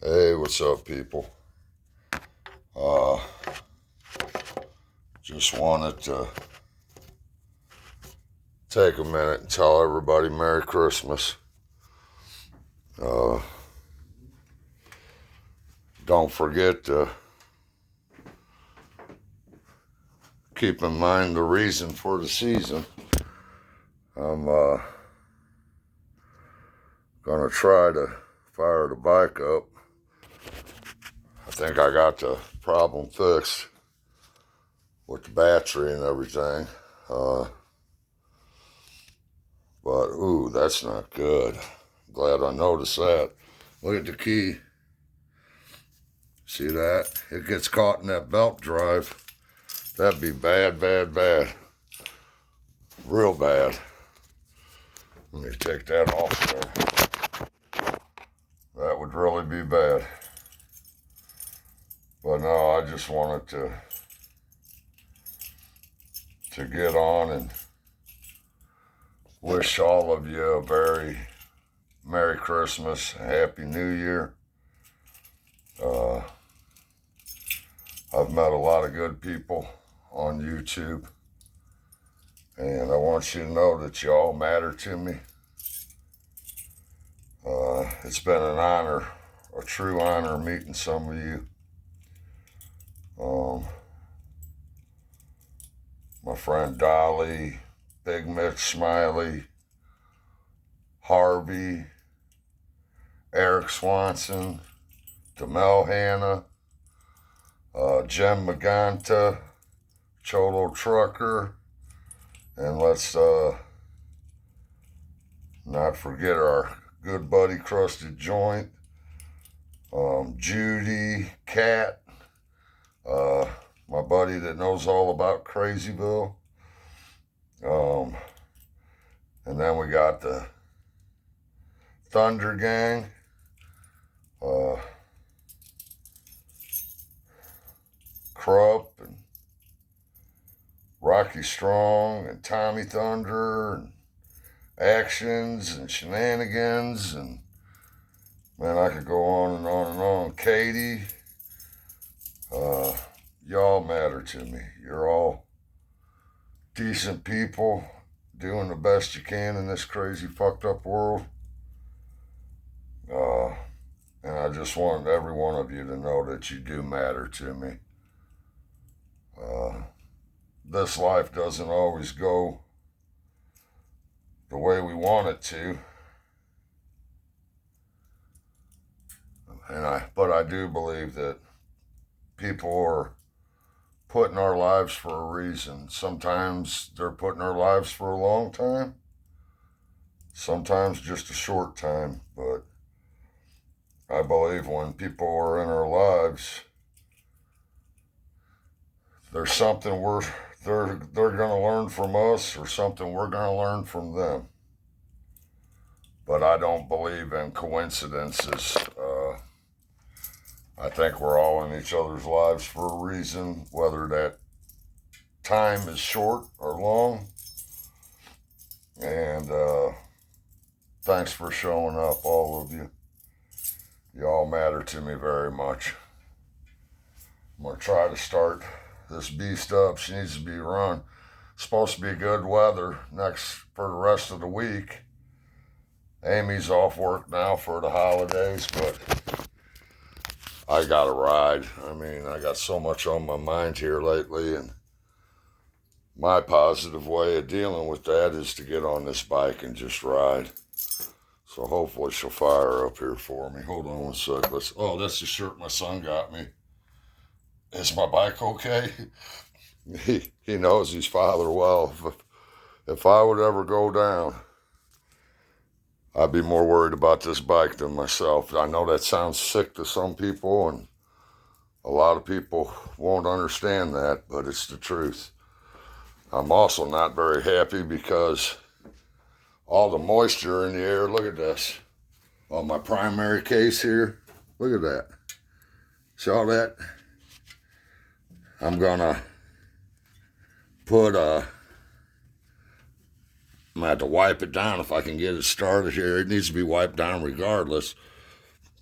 Hey, what's up, people? Uh, just wanted to take a minute and tell everybody Merry Christmas. Uh, don't forget to keep in mind the reason for the season. I'm gonna try to fire the bike up. I think I got the problem fixed with the battery and everything. But ooh, that's not good. Glad I noticed that. Look at the key. See that? It gets caught in that belt drive. That'd be bad, bad, bad. Real bad. Let me take that off there. That would really be bad. But no, I just wanted to get on and wish all of you a very Merry Christmas, Happy New Year. I've met a lot of good people on YouTube, and I want you to know that you all matter to me. It's been an honor, a true honor meeting some of you. My friend Dolly, Big Mitch Smiley, Harvey, Eric Swanson, Demel Hanna, Jem Maganta, Cholo Trucker, and let's not forget our good buddy Crusted Joint, Judy, Cat, my buddy that knows all about Crazyville, and then we got the Thunder Gang, Krupp and Rocky Strong and Tommy Thunder and Actions and Shenanigans, and man, I could go on and on and on. Katie, y'all matter to me. You're all decent people doing the best you can in this crazy fucked up world. And I just want every one of you to know that you do matter to me. This life doesn't always go the way we want it to. But I do believe that people are put in our lives for a reason. Sometimes they're put in our lives for a long time. Sometimes just a short time. But I believe when people are in our lives, there's something they're going to learn from us, or something we're going to learn from them. But I don't believe in coincidences. I think we're all in each other's lives for a reason, whether that time is short or long. And thanks for showing up, all of you. You all matter to me very much. I'm going to try to start this beast up. She needs to be run. It's supposed to be good weather for the rest of the week. Amy's off work now for the holidays, but I got to ride. I mean, I got so much on my mind here lately, and my positive way of dealing with that is to get on this bike and just ride. So hopefully she'll fire up here for me. Hold on one sec. Oh, that's the shirt my son got me. Is my bike okay? He knows his father well. If I would ever go down, I'd be more worried about this bike than myself. I know that sounds sick to some people, and a lot of people won't understand that, but it's the truth. I'm also not very happy because all the moisture in the air, look at this. On my primary case here, look at that. See all that? I'm gonna put I'm gonna have to wipe it down if I can get it started here. It needs to be wiped down regardless.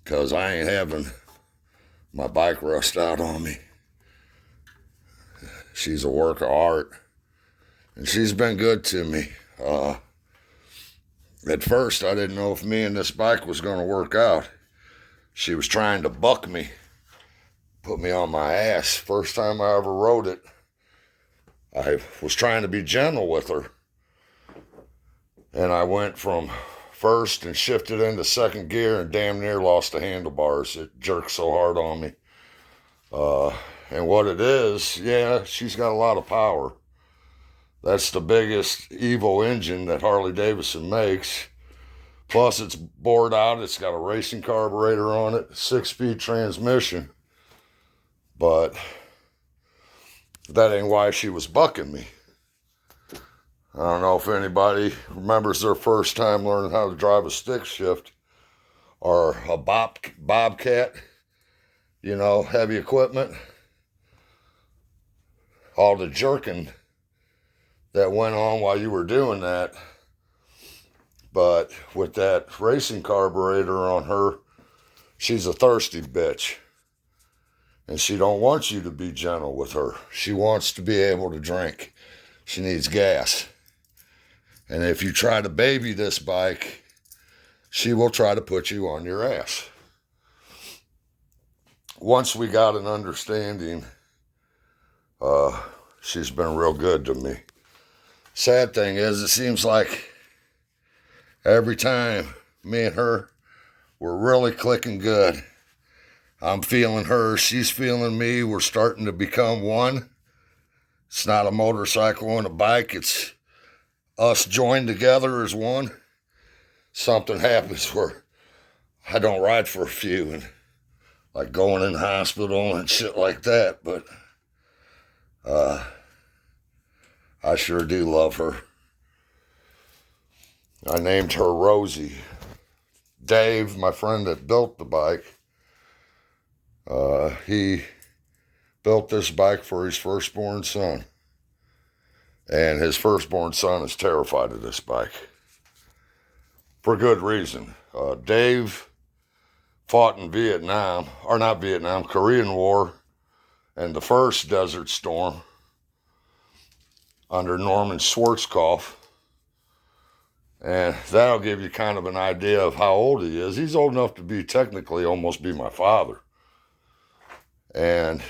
because I ain't having my bike rust out on me. She's a work of art, and she's been good to me. At first, I didn't know if me and this bike was going to work out. She was trying to buck me, put me on my ass. First time I ever rode it, I was trying to be gentle with her, and I went from first and shifted into second gear and damn near lost the handlebars. It jerked so hard on me. And what it is, yeah, she's got a lot of power. That's the biggest Evo engine that Harley Davidson makes. Plus, it's bored out. It's got a racing carburetor on it, 6-speed transmission. But that ain't why she was bucking me. I don't know if anybody remembers their first time learning how to drive a stick shift or a bobcat, you know, heavy equipment. All the jerking that went on while you were doing that. But with that racing carburetor on her, she's a thirsty bitch. And she don't want you to be gentle with her. She wants to be able to drink. She needs gas. And if you try to baby this bike, she will try to put you on your ass. Once we got an understanding, she's been real good to me. Sad thing is, it seems like every time me and her were really clicking good. I'm feeling her, she's feeling me. We're starting to become one. It's not a motorcycle and a bike. It's us joined together as one. Something happens where I don't ride for a few and like going in the hospital and shit like that. But I sure do love her. I named her Rosie. Dave, my friend that built the bike, he built this bike for his firstborn son. And his firstborn son is terrified of this bike. For good reason. Dave fought in Vietnam, or not Vietnam, Korean War, and the first Desert Storm under Norman Schwarzkopf. And that'll give you kind of an idea of how old he is. He's old enough to be technically almost be my father. And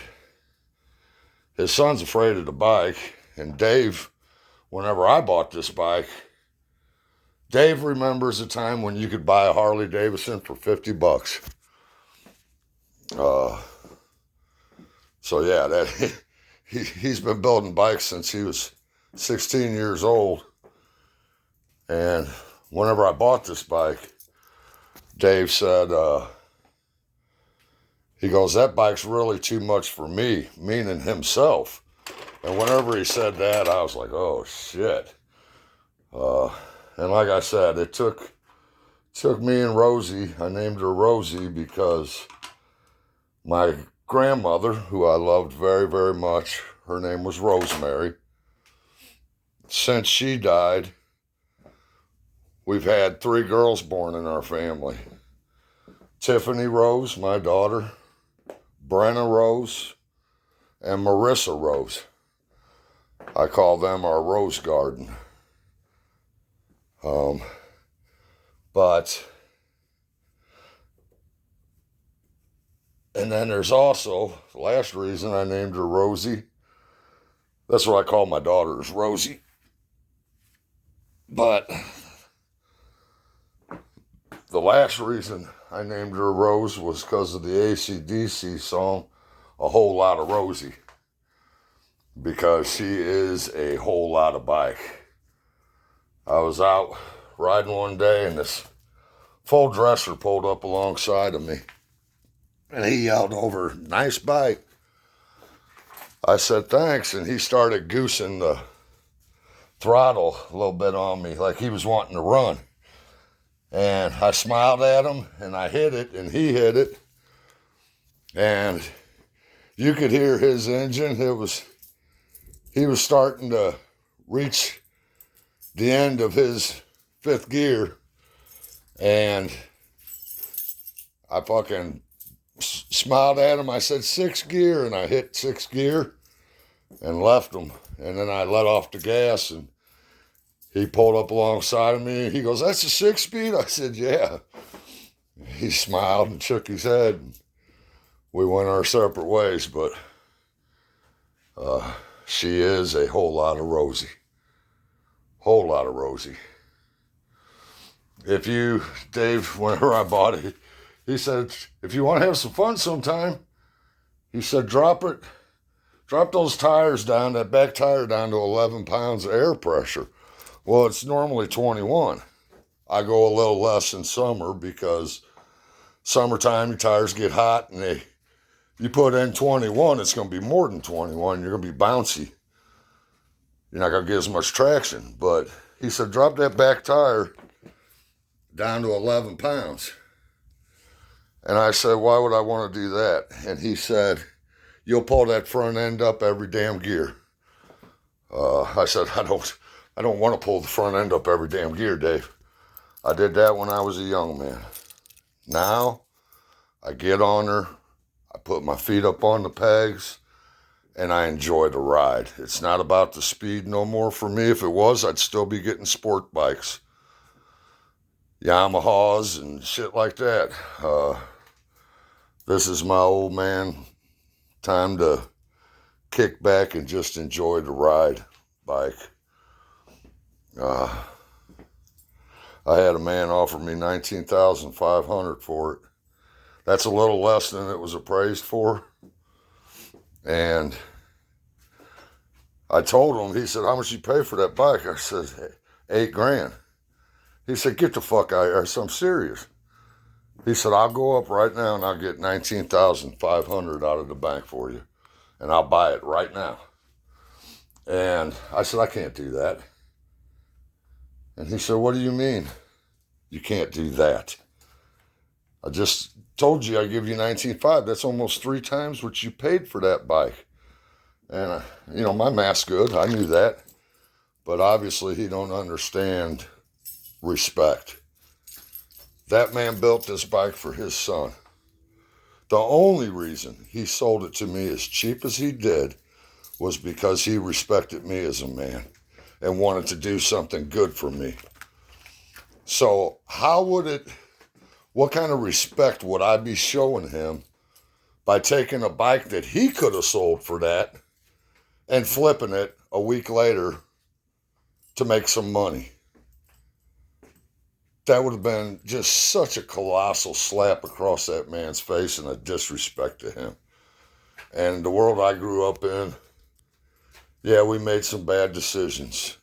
his son's afraid of the bike. And Dave, whenever I bought this bike, Dave remembers a time when you could buy a Harley Davidson for $50. So yeah, that he's been building bikes since he was 16 years old. And whenever I bought this bike, Dave said, he goes, that bike's really too much for me, meaning himself. And whenever he said that, I was like, oh, shit. And like I said, it took me and Rosie. I named her Rosie because my grandmother, who I loved very, very much, her name was Rosemary. Since she died, we've had 3 girls born in our family. Tiffany Rose, my daughter, Brenna Rose, and Marissa Rose. I call them our rose garden. And then there's also, the last reason I named her Rosie, that's what I call my daughter, is Rosie. But the last reason I named her Rose was because of the AC/DC song, A Whole Lot of Rosie. Because she is a whole lot of bike. I was out riding one day and this full dresser pulled up alongside of me. And he yelled over, nice bike. I said, thanks. And he started goosing the throttle a little bit on me like he was wanting to run. And I smiled at him and I hit it and he hit it. And you could hear his engine. He was starting to reach the end of his 5th gear. And I fucking smiled at him. I said, 6th gear, and I hit 6th gear and left him. And then I let off the gas, and he pulled up alongside of me. He goes, that's a 6-speed? I said, yeah. He smiled and shook his head. And we went our separate ways, but she is a whole lot of Rosie. Whole lot of Rosie. If you, Dave, whenever I bought it, he said, if you want to have some fun sometime, he said, drop those tires down, that back tire down to 11 pounds of air pressure. Well, it's normally 21. I go a little less in summer because summertime, your tires get hot, and you put in 21, it's going to be more than 21. You're going to be bouncy. You're not going to get as much traction. But he said, drop that back tire down to 11 pounds. And I said, why would I want to do that? And he said, you'll pull that front end up every damn gear. I said, I don't want to pull the front end up every damn gear, Dave. I did that when I was a young man. Now, I get on her, I put my feet up on the pegs, and I enjoy the ride. It's not about the speed no more for me. If it was, I'd still be getting sport bikes. Yamahas and shit like that. This is my old man time to kick back and just enjoy the ride bike. I had a man offer me $19,500 for it. That's a little less than it was appraised for. And I told him, he said, how much you pay for that bike? I said, $8,000. He said, get the fuck out of here. I said, I'm serious. He said, I'll go up right now and I'll get $19,500 out of the bank for you. And I'll buy it right now. And I said, I can't do that. And he said, what do you mean? You can't do that. I just told you I give you $19,500. That's almost 3 times what you paid for that bike. And, my math's good. I knew that. But obviously he don't understand respect. That man built this bike for his son. The only reason he sold it to me as cheap as he did was because he respected me as a man and wanted to do something good for me. So what kind of respect would I be showing him by taking a bike that he could have sold for that and flipping it a week later to make some money? That would have been just such a colossal slap across that man's face and a disrespect to him. And the world I grew up in, yeah, we made some bad decisions.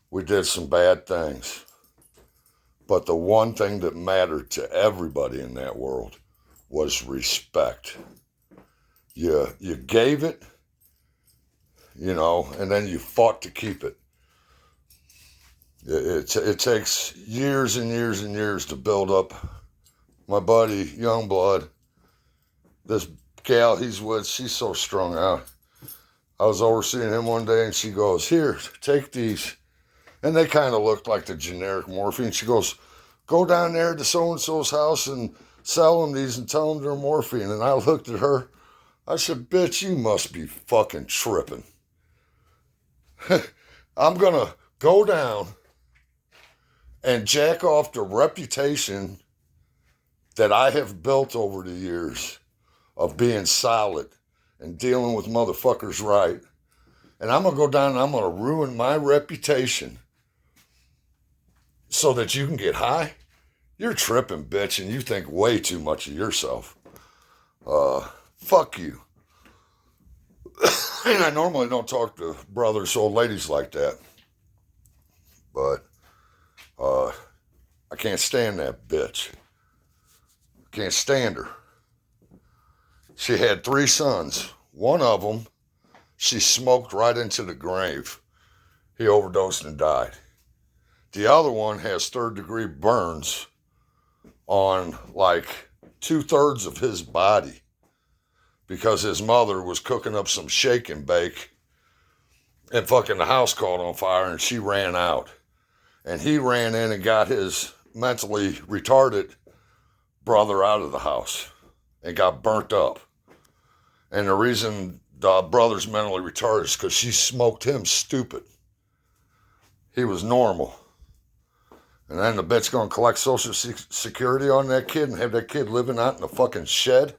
We did some bad things. But the one thing that mattered to everybody in that world was respect. You gave it, and then you fought to keep it. It takes years and years and years to build up. My buddy, Youngblood, this gal he's with, she's so strung out. I was overseeing him one day and she goes, here, take these. And they kind of looked like the generic morphine. She goes, go down there to so-and-so's house and sell them these and tell them they're morphine. And I looked at her. I said, bitch, you must be fucking tripping. I'm going to go down and jack off the reputation that I have built over the years of being solid and dealing with motherfuckers right. And I'm going to go down and I'm going to ruin my reputation so that you can get high? You're tripping, bitch, and you think way too much of yourself. Fuck you. And I normally don't talk to brothers, old ladies like that. But I can't stand that bitch. Can't stand her. She had 3 sons. One of them, she smoked right into the grave. He overdosed and died. The other one has 3rd-degree burns on like 2/3 of his body because his mother was cooking up some shake and bake and fucking the house caught on fire and she ran out. And he ran in and got his mentally retarded brother out of the house and got burnt up. And the reason the brother's mentally retarded is because she smoked him stupid. He was normal. And then the bitch gonna collect Social Security on that kid and have that kid living out in a fucking shed?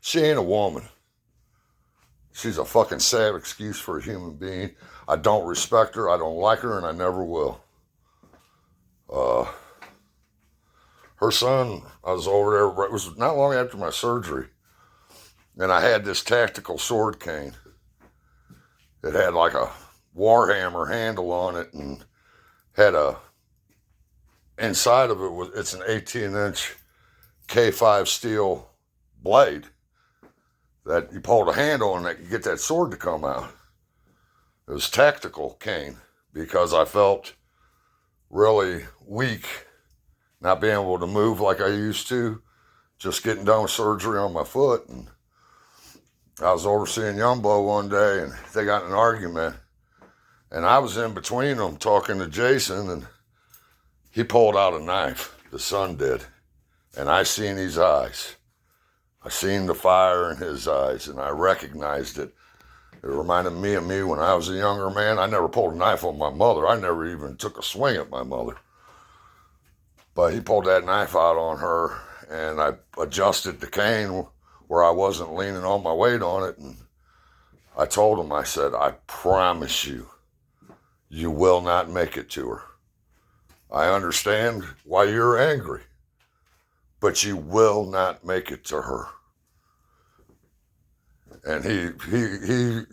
She ain't a woman. She's a fucking sad excuse for a human being. I don't respect her, I don't like her, and I never will. Her son, I was over there, it was not long after my surgery, and I had this tactical sword cane. It had like a Warhammer handle on it and had inside of it, it's an 18-inch K5 steel blade that you pull the handle and you get that sword to come out. It was tactical cane because I felt really weak, not being able to move like I used to, just getting done with surgery on my foot. And I was overseeing Youngblood one day and they got in an argument and I was in between them talking to Jason and he pulled out a knife, the son did, and I seen his eyes. I seen the fire in his eyes and I recognized it. It reminded me of me when I was a younger man. I never pulled a knife on my mother. I never even took a swing at my mother. But he pulled that knife out on her and I adjusted the cane where I wasn't leaning all my weight on it. And I told him, I said, I promise you, you will not make it to her. I understand why you're angry, but you will not make it to her. And he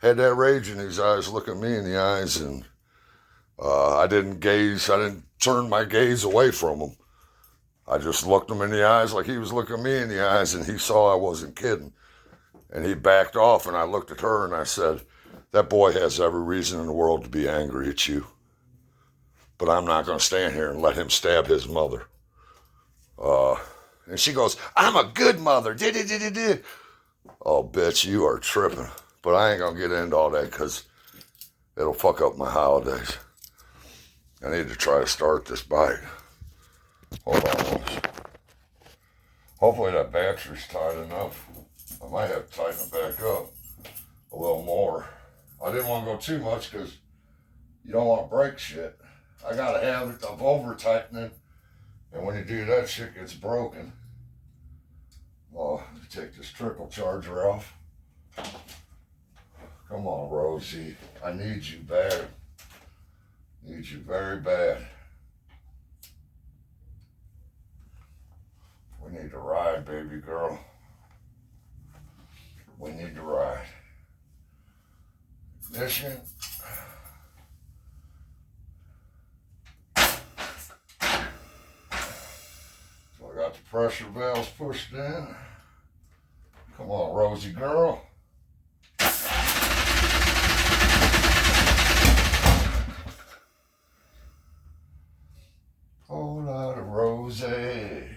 had that rage in his eyes, looking me in the eyes, and I didn't turn my gaze away from him. I just looked him in the eyes like he was looking me in the eyes, and he saw I wasn't kidding. And he backed off, and I looked at her, and I said, that boy has every reason in the world to be angry at you. But I'm not going to stand here and let him stab his mother. And she goes, I'm a good mother. Oh, bitch, you are tripping. But I ain't going to get into all that because it'll fuck up my holidays. I need to try to start this bike. Hold on once. Hopefully that battery's tight enough. I might have to tighten it back up a little more. I didn't want to go too much because you don't want to break shit. I got to have it of over tightening. And when you do that, shit gets broken. Well, take this trickle charger off. Come on, Rosie. I need you bad. Need you very bad. We need to ride, baby girl. We need to ride. Ignition. So I got the pressure valves pushed in. Come on, Rosie girl. Whole lot of Rosie.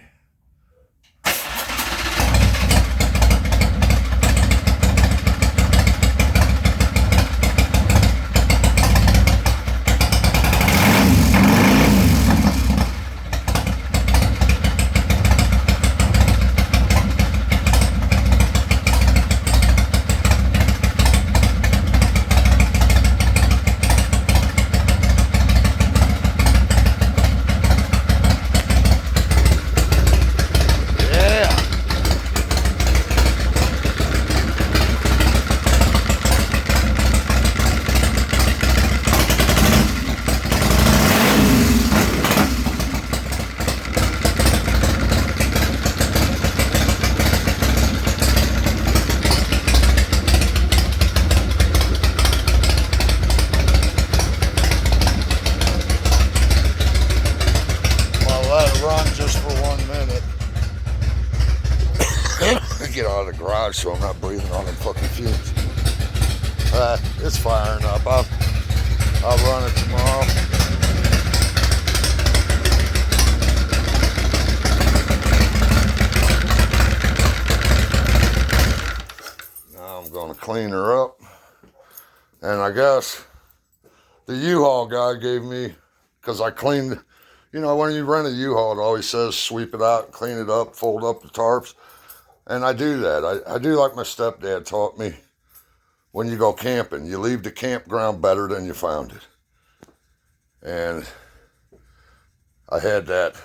Get out of the garage so I'm not breathing on them fucking fumes. It's firing up. I'll run it tomorrow. Now I'm gonna clean her up. And I guess the U-Haul guy gave me a because I cleaned, you know, when you rent a U-Haul, it always says sweep it out, clean it up, fold up the tarps. And I do that. I do like my stepdad taught me. When you go camping, you leave the campground better than you found it. And I had that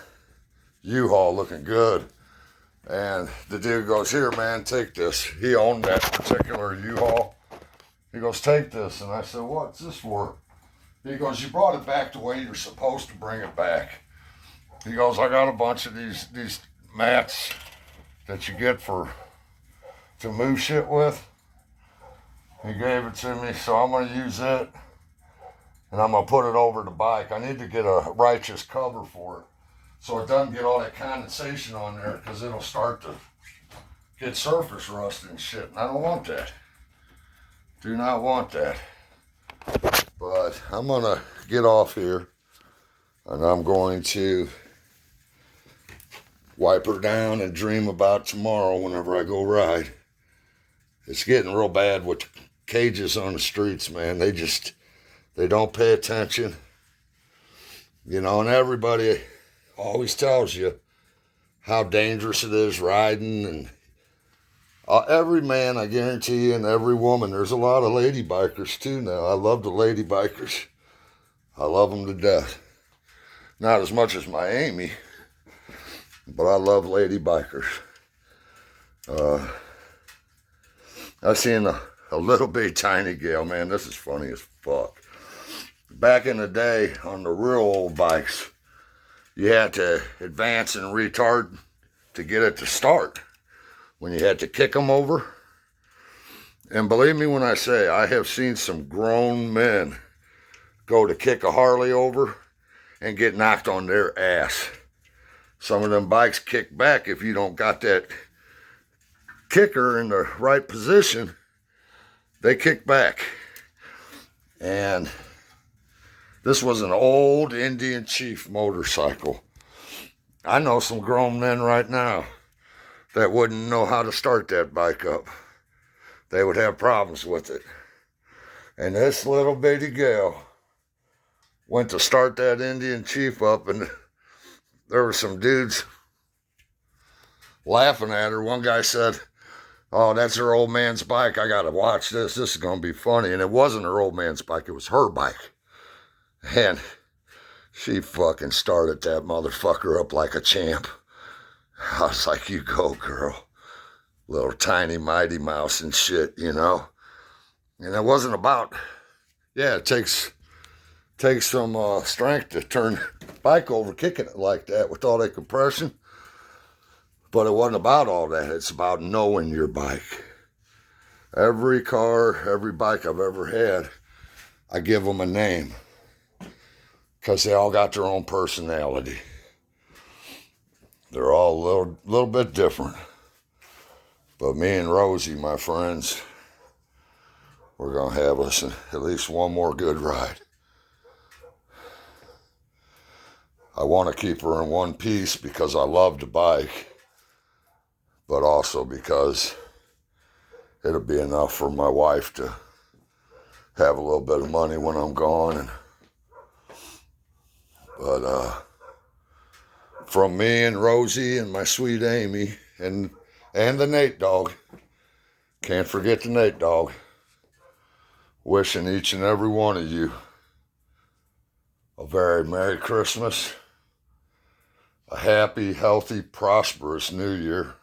U-Haul looking good. And the dude goes, here, man, take this. He owned that particular U-Haul. He goes, take this. And I said, what's this for? He goes, you brought it back the way you're supposed to bring it back. He goes, I got a bunch of these mats that you get to move shit with. He gave it to me, so I'm going to use it. And I'm going to put it over the bike. I need to get a righteous cover for it, so it doesn't get all that condensation on there, because it'll start to get surface rust and shit. And I don't want that. Do not want that. But I'm going to get off here, and I'm going to wipe her down and dream about tomorrow whenever I go ride. It's getting real bad with the cages on the streets, man. They don't pay attention. You know, and everybody always tells you how dangerous it is riding. And every man, I guarantee you, and every woman, there's a lot of lady bikers too now. I love the lady bikers. I love them to death. Not as much as my Amy, but I love lady bikers. I seen a little bitty tiny gal, man, this is funny as fuck. Back in the day, on the real old bikes, you had to advance and retard to get it to start. When you had to kick them over. And believe me when I say, I have seen some grown men go to kick a Harley over and get knocked on their ass. Some of them bikes kick back if you don't got that kicker in the right position. They kick back. And this was an old Indian Chief motorcycle. I know some grown men right now that wouldn't know how to start that bike up. They would have problems with it. And this little bitty gal went to start that Indian Chief up, and there were some dudes laughing at her. One guy said, oh, that's her old man's bike. I got to watch this. This is going to be funny. And it wasn't her old man's bike. It was her bike. And she fucking started that motherfucker up like a champ. I was like, you go, girl. Little tiny Mighty Mouse and shit, you know. And it wasn't about, yeah, it takes some strength to turn the bike over, kicking it like that with all that compression. But it wasn't about all that. It's about knowing your bike. Every car, every bike I've ever had, I give them a name, because they all got their own personality. They're all a little bit different. But me and Rosie, my friends, we're going to have us at least one more good ride. I want to keep her in one piece because I love the bike, but also because it'll be enough for my wife to have a little bit of money when I'm gone. But from me and Rosie and my sweet Amy and the Nate dog, can't forget the Nate dog, wishing each and every one of you a very Merry Christmas, a happy, healthy, prosperous New Year.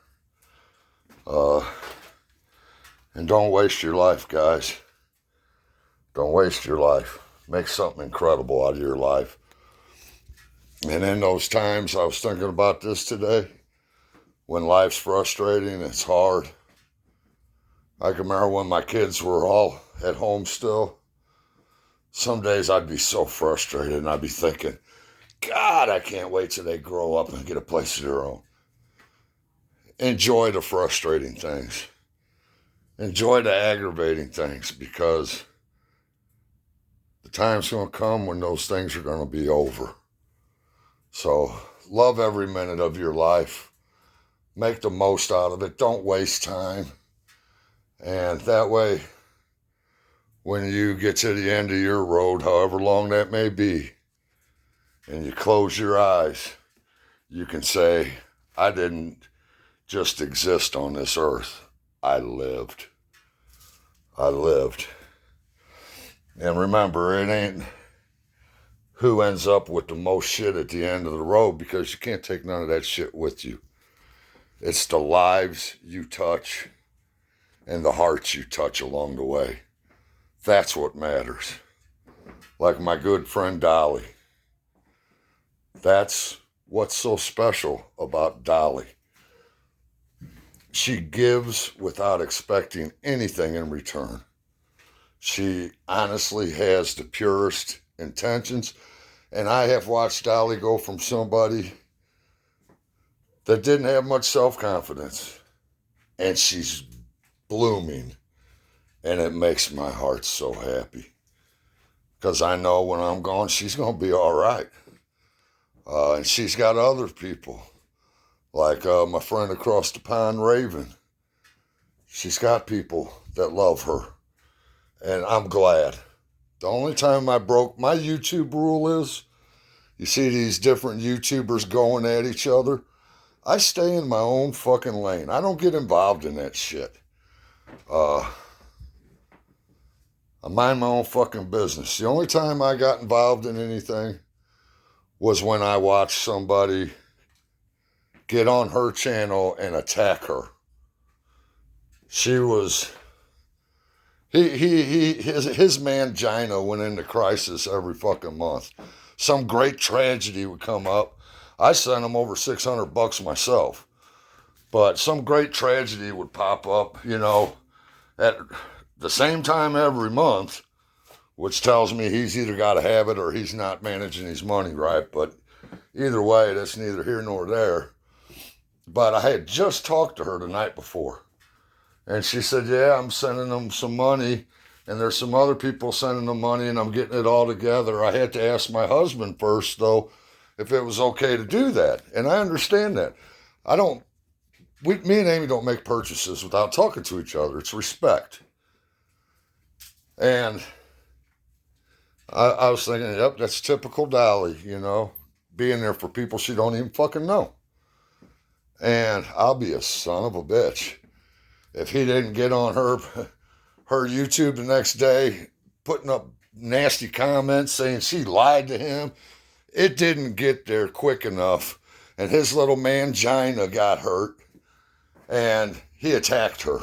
And don't waste your life, guys. Don't waste your life. Make something incredible out of your life. And in those times, I was thinking about this today, when life's frustrating, it's hard. I can remember when my kids were all at home still. Some days I'd be so frustrated, and I'd be thinking, God, I can't wait till they grow up and get a place of their own. Enjoy the frustrating things. Enjoy the aggravating things, because the time's going to come when those things are going to be over. So love every minute of your life. Make the most out of it. Don't waste time. And that way, when you get to the end of your road, however long that may be, and you close your eyes, you can say, I didn't just exist on this earth. I lived. I lived. And remember, it ain't who ends up with the most shit at the end of the road, because you can't take none of that shit with you. It's the lives you touch and the hearts you touch along the way. That's what matters. Like my good friend Dolly. That's what's so special about Dolly. She gives without expecting anything in return. She honestly has the purest intentions. And I have watched Dolly go from somebody that didn't have much self-confidence, and she's blooming, and it makes my heart so happy. Because I know when I'm gone, she's going to be all right. And she's got other people, like my friend across the pond, Raven. She's got people that love her, and I'm glad. The only time I broke my YouTube rule is, you see these different YouTubers going at each other, I stay in my own fucking lane. I don't get involved in that shit. I mind my own fucking business. The only time I got involved in anything was when I watched somebody get on her channel and attack her. She was, his mangina went into crisis every fucking month. Some great tragedy would come up. I sent him over $600 myself. But some great tragedy would pop up, at the same time every month, which tells me he's either got to have it or he's not managing his money right. But either way, that's neither here nor there. But I had just talked to her the night before. And she said, yeah, I'm sending them some money. And there's some other people sending them money, and I'm getting it all together. I had to ask my husband first, though, if it was okay to do that. And I understand that. Me and Amy don't make purchases without talking to each other. It's respect. And I was thinking, yep, that's typical Dolly, being there for people she don't even fucking know. And I'll be a son of a bitch if he didn't get on her YouTube the next day, putting up nasty comments saying she lied to him. It didn't get there quick enough, and his little mangina got hurt, and he attacked her.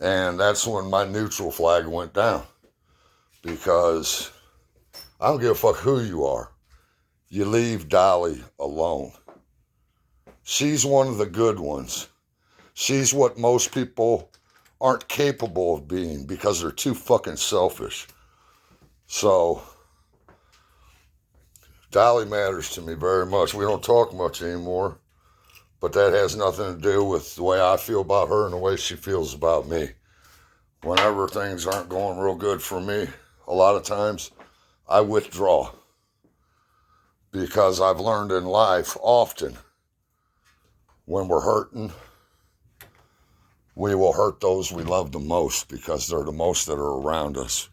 And that's when my neutral flag went down, because I don't give a fuck who you are. You leave Dolly alone. She's one of the good ones. She's what most people aren't capable of being because they're too fucking selfish. So, Dolly matters to me very much. We don't talk much anymore, but that has nothing to do with the way I feel about her and the way she feels about me. Whenever things aren't going real good for me, a lot of times I withdraw, because I've learned in life often when we're hurting, we will hurt those we love the most because they're the most that are around us.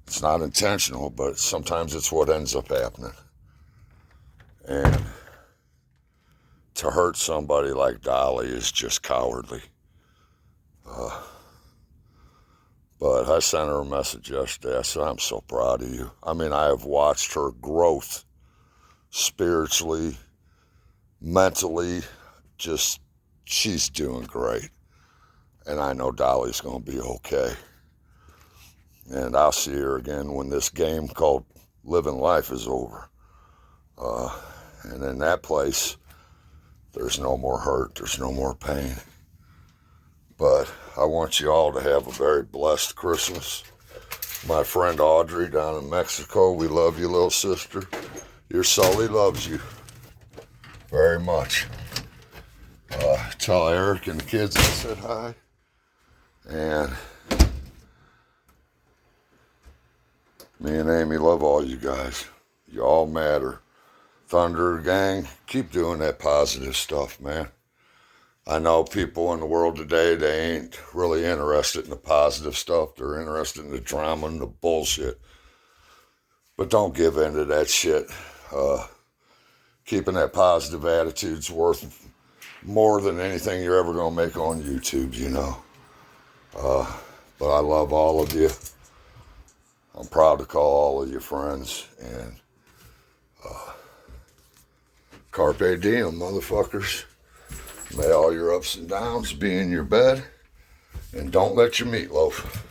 It's not intentional, but sometimes it's what ends up happening. And to hurt somebody like Dolly is just cowardly. But I sent her a message yesterday. I said, I'm so proud of you. I mean, I have watched her growth spiritually, mentally. Just, she's doing great. And I know Dolly's going to be okay. And I'll see her again when this game called Living Life is over. And in that place, there's no more hurt. There's no more pain. But I want you all to have a very blessed Christmas. My friend Audrey down in Mexico, we love you, little sister. Your Sully loves you very much. Tell Eric and the kids I said hi. And me and Amy love all you guys. You all matter. Thunder Gang, keep doing that positive stuff, man. I know people in the world today, they ain't really interested in the positive stuff. They're interested in the drama and the bullshit. But don't give in to that shit. Keeping that positive attitude's worth more than anything you're ever going to make on YouTube, you know. But I love all of you. I'm proud to call all of you friends. And carpe diem, motherfuckers. May all your ups and downs be in your bed. And don't let your meatloaf